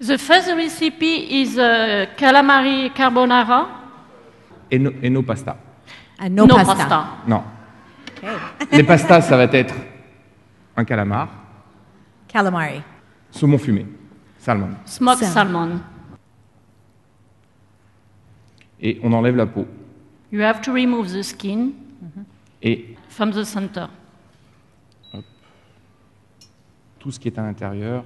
The first recipe is calamari carbonara. Et no pasta. No pasta. Non. Okay. Les pastas, ça va être un calamar, Calamari. saumon fumé, salmon. Smoked salmon. Et on enlève la peau. You have to remove the skin Et from the center. tout ce qui est à l'intérieur,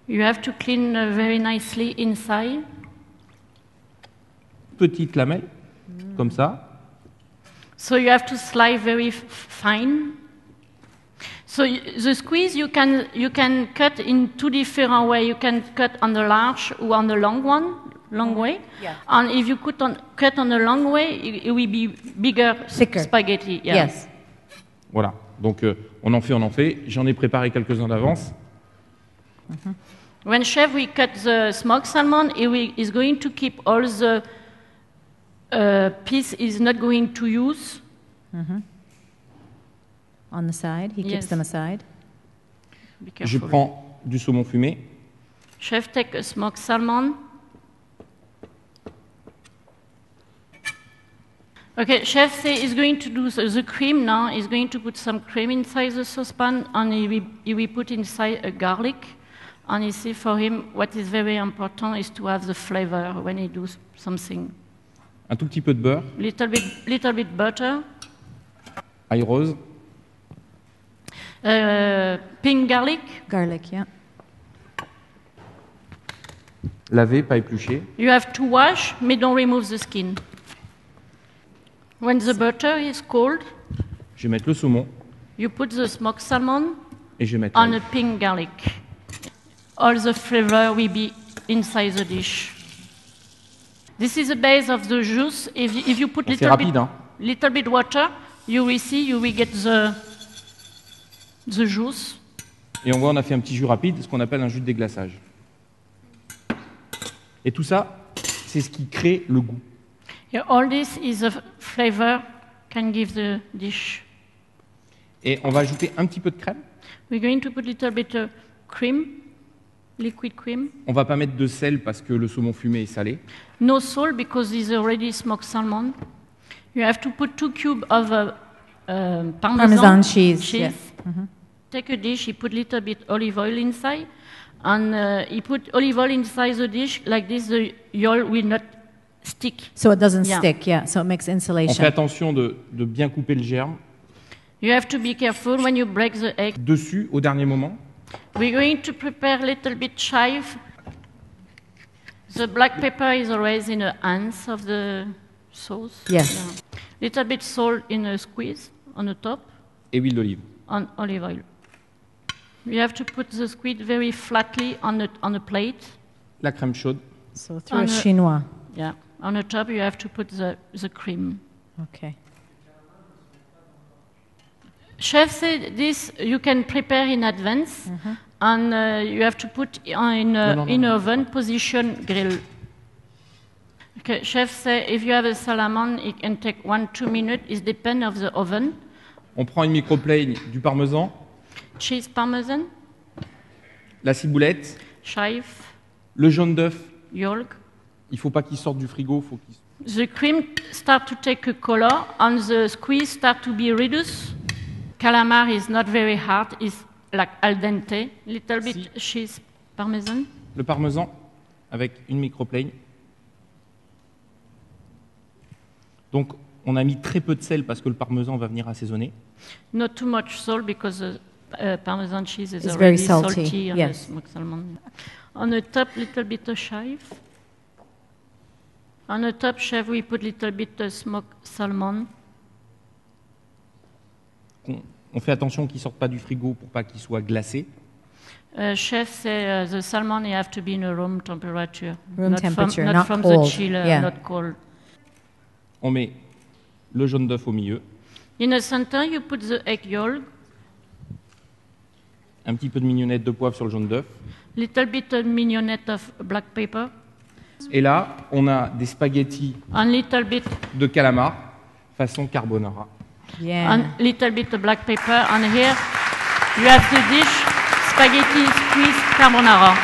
You have to clean very nicely inside. petite lamelle, comme ça. So you have to slice very fine. So the squeeze you can cut in two different ways. You can cut on the large or on the long way. Yeah. And if you cut on the long way, it will be bigger Thicker. spaghetti. Yeah. Yes. Voilà. Donc on en fait. J'en ai préparé quelques-uns d'avance. When chef we cut the smoked salmon, is going to keep all the piece is not going to use. On the side, he keeps Yes. them aside. Be Je careful. prends du saumon fumé. Chef take a smoked salmon. Okay, chef say he's going to do the cream now. He's going to put some cream inside the saucepan, and he will put inside a garlic. And he say for him, what is very important is to have the flavor when he does something. Un tout petit peu de beurre, Little bit butter, ail rose, pink garlic. Garlic, yeah. lavé, pas épluché. You have to wash, but don't remove the skin. When the butter is cold, Je vais mettre le saumon you put the smoked salmon et je vais mettre on l'ail. a pink garlic. All the flavor will be inside the dish. This is the base of the juice. If you put C'est rapide, hein. little bit water, you will get the juice. Et on voit, on a fait un petit jus rapide, ce qu'on appelle un jus de déglaçage. Et tout ça, c'est ce qui crée le goût. Yeah, all this is a flavor can give the dish. Et on va ajouter un petit peu de crème. We're going to put little bit of cream, liquid cream. On va pas mettre de sel parce que le saumon fumé est salé. No salt because it's already smoked salmon. You have to put 2 cubes of Parmesan cheese. Yeah. Take a dish, you put little bit olive oil inside, and you put olive oil inside the dish like this. The oil will not stick. So it doesn't Yeah. stick, yeah. So it makes On fait insulation. attention de bien couper le germe. You have to be careful when you break the egg. Dessus, au dernier moment, We're going to prepare a little bit chive. The black pepper is always in the hands of the sauce. Yes. Yeah. Little bit salt in a squeeze on the top, et huile d'olive. on olive oil. You have to put the squid very flatly on a plate. La crème chaude. So through On a the- chinois. Yeah. On the top, you have to put the cream. Okay. Chef said this you can prepare in advance, and you have to put in in oven position grill. Okay, chef say if you have a salmon, it can take 1-2 minutes. It depends of the oven. On prend une microplane du parmesan, Cheese parmesan, la ciboulette, chive, le jaune d'œuf. yolk. Il faut pas qu'il sorte du frigo, faut qu'il... The cream start to take a color, and the squeeze start to be reduced. Calamar is not very hard; it's like al dente. Little bit cheese parmesan. Le parmesan avec une microplane. Donc on a mis très peu de sel parce que le parmesan va venir assaisonner. Not too much salt because the Parmesan cheese is It's already very salty, salty on yes. the smoked salmon. On the top, little bit of chive. On the top, chef, we put little bit of smoked salmon. On fait attention qu'il ne sorte pas du frigo pour pas qu'il soit glacé. Chef say the salmon you have to be in a room temperature. Room not temperature, from, not from cold. the chiller, Yeah. not cold. On met le jaune d'œuf au milieu, In the center, you put the egg yolk, un petit peu de mignonnette de poivre sur le jaune d'œuf. little bit of mignonette of black pepper, Et là, on a des spaghettis and little bit de calamar façon carbonara. Yeah. and little bit of black pepper. And here, you have the dish spaghetti squeeze carbonara.